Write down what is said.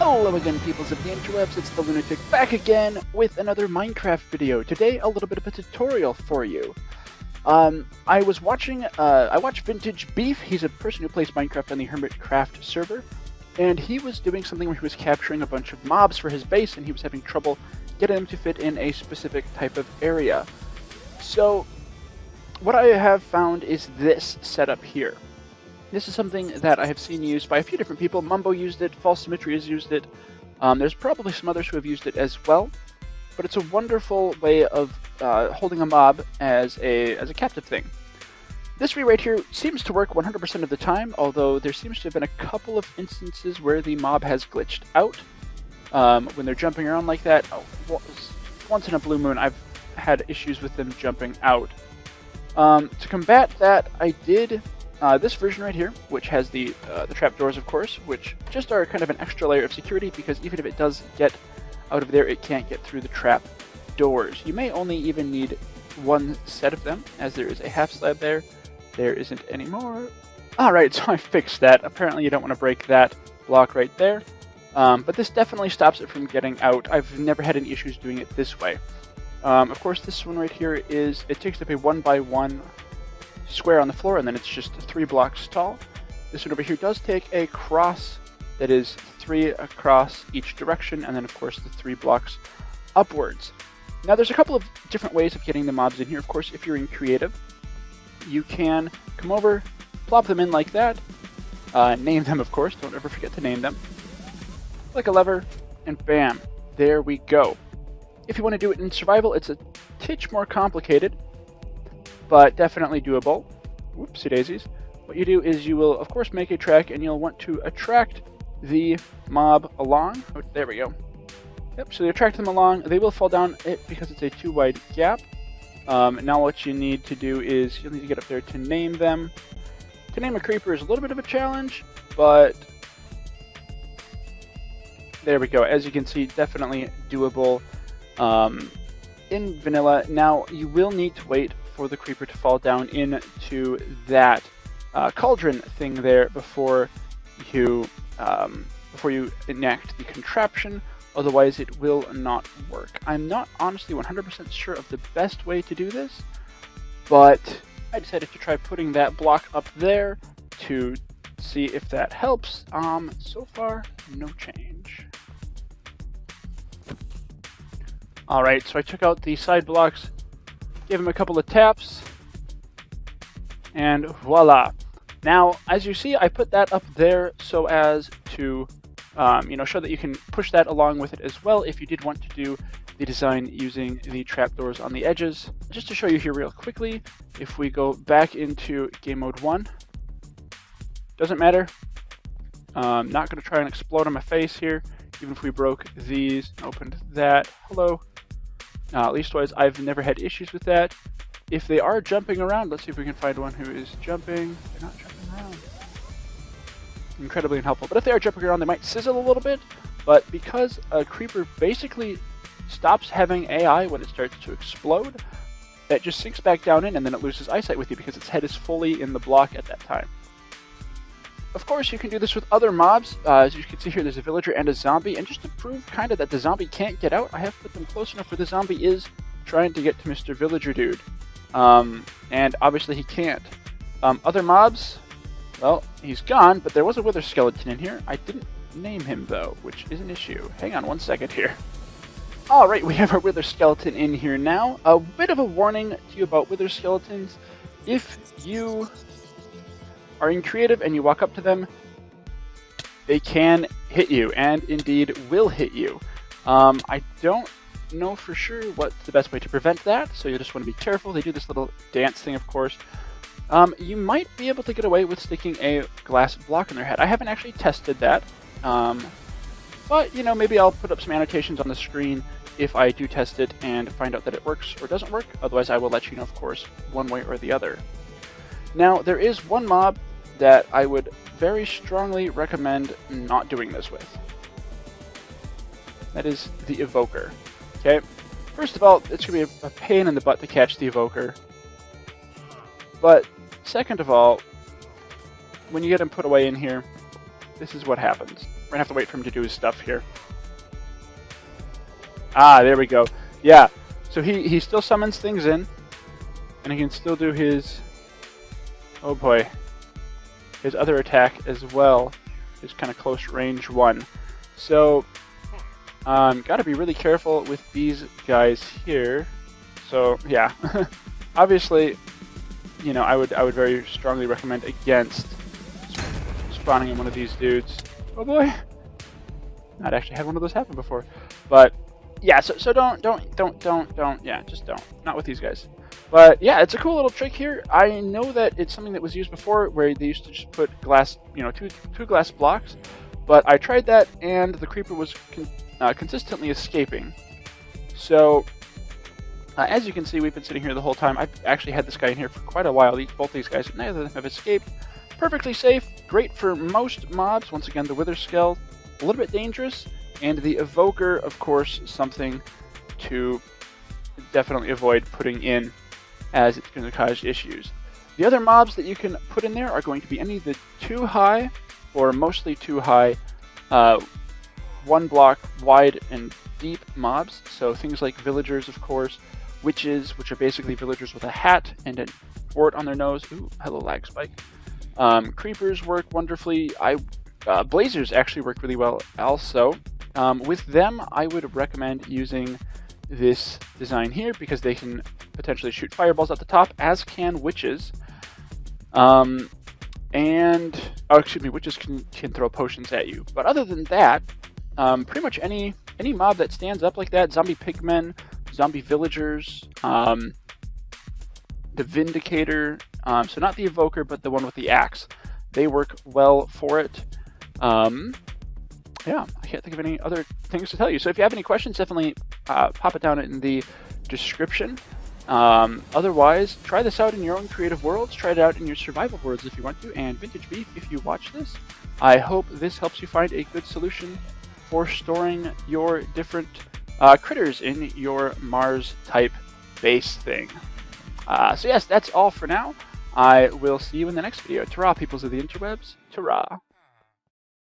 Hello again, peoples of the interwebs, it's the Lunatic back again with another Minecraft video. Today, a little bit of a tutorial for you. I watched Vintage Beef. He's a person who plays Minecraft on the Hermitcraft server, and he was doing something where he was capturing a bunch of mobs for his base, and he was having trouble getting them to fit in a specific type of area. So, what I have found is this setup here. This is something that I have seen used by a few different people. Mumbo used it, False Symmetry has used it. There's probably some others who have used it as well. But it's a wonderful way of holding a mob as a captive thing. This right here seems to work 100% of the time, although there seems to have been a couple of instances where the mob has glitched out when they're jumping around like that. Once in a blue moon, I've had issues with them jumping out. To combat that, I did this version right here, which has the trapdoors, of course, which just are kind of an extra layer of security, because even if it does get out of there, it can't get through the trap doors. You may only even need one set of them, as there is a half slab there. There isn't any more. Alright, so I fixed that. Apparently you don't want to break that block right there. But this definitely stops it from getting out. I've never had any issues doing it this way. Of course, this one right here it takes up a 1x1 square on the floor, and then it's just 3 blocks tall. This one over here does take a cross that is 3 across each direction, and then of course the 3 blocks upwards. Now there's a couple of different ways of getting the mobs in here. Of course, if you're in creative, you can come over, plop them in like that, name them, of course, don't ever forget to name them, click a lever, and bam, there we go. If you want to do it in survival, it's a titch more complicated, but definitely doable. Whoopsie daisies. What you do is you will, of course, make a track, and you'll want to attract the mob along. Oh, there we go. Yep, so you attract them along. They will fall down it because it's a too wide gap. Now what you need to do is you'll need to get up there to name them. To name a creeper is a little bit of a challenge, but there we go. As you can see, definitely doable in vanilla. Now you will need to wait for the creeper to fall down into that cauldron thing there before you enact the contraption. Otherwise, it will not work. I'm not honestly 100% sure of the best way to do this, but I decided to try putting that block up there to see if that helps. So far, no change. Alright, so I took out the side blocks, gave him a couple of taps, and voila. Now, as you see, I put that up there so as to show that you can push that along with it as well if you did want to do the design using the trapdoors on the edges. Just to show you here real quickly, if we go back into game mode 1, doesn't matter. Not going to try and explode on my face here, even if we broke these and opened that. Hello. Leastwise, I've never had issues with that. If they are jumping around, let's see if we can find one who is jumping. They're not jumping around. Incredibly unhelpful. But if they are jumping around, they might sizzle a little bit. But because a creeper basically stops having AI when it starts to explode, that just sinks back down in, and then it loses eyesight with you because its head is fully in the block at that time. Of course, you can do this with other mobs. As you can see here, there's a villager and a zombie, and just to prove kind of that the zombie can't get out, I have put them close enough where the zombie is trying to get to Mr. Villager Dude. And obviously he can't. Other mobs, well, he's gone, but there was a wither skeleton in here. I didn't name him, though, which is an issue. Hang on one second here. Alright, we have our wither skeleton in here now. A bit of a warning to you about wither skeletons. If you are in creative and you walk up to them, they can hit you, and indeed will hit you. I don't know for sure what's the best way to prevent that, so you just want to be careful. They do this little dance thing, of course. You might be able to get away with sticking a glass block in their head. I haven't actually tested that, but maybe I'll put up some annotations on the screen if I do test it and find out that it works or doesn't work. Otherwise, I will let you know, of course, one way or the other. Now, there is one mob that I would very strongly recommend not doing this with. That is the Evoker. Okay, first of all, it's going to be a pain in the butt to catch the Evoker. But second of all, when you get him put away in here, this is what happens. gonna have to wait for him to do his stuff here. Ah, there we go. Yeah, so he still summons things in, and he can still do his, oh boy, his other attack as well, his kind of close range one. So, got to be really careful with these guys here. So yeah, obviously, you know, I would very strongly recommend against spawning in one of these dudes. Oh boy, I'd actually had one of those happen before, but yeah. So don't, yeah, just don't. Not with these guys. But yeah, it's a cool little trick here. I know that it's something that was used before, where they used to just put glass, you know, two glass blocks. But I tried that, and the creeper was consistently escaping. So, as you can see, we've been sitting here the whole time. I've actually had this guy in here for quite a while. Both these guys, neither of them have escaped. Perfectly safe, great for most mobs. Once again, the Wither Skull, a little bit dangerous, and the Evoker, of course, something to definitely avoid putting in, as it's going to cause issues. The other mobs that you can put in there are going to be any of the too high, or mostly too high, 1 block wide and deep mobs. So things like villagers, of course, witches, which are basically villagers with a hat and a wart on their nose. Ooh, hello lag spike. Creepers work wonderfully. Blazers actually work really well also. With them, I would recommend using this design here, because they can potentially shoot fireballs at the top, as can witches. Witches can throw potions at you. But other than that, pretty much any mob that stands up like that, zombie pigmen, zombie villagers, the Vindicator, so not the Evoker, but the one with the axe, they work well for it. Yeah, I can't think of any other things to tell you. So if you have any questions, definitely pop it down in the description. Otherwise, try this out in your own creative worlds, try it out in your survival worlds if you want to, and Vintage Beef, if you watch this, I hope this helps you find a good solution for storing your different critters in your Mars-type base thing. So yes, that's all for now. I will see you in the next video. Ta-ra, peoples of the interwebs. Ta-ra.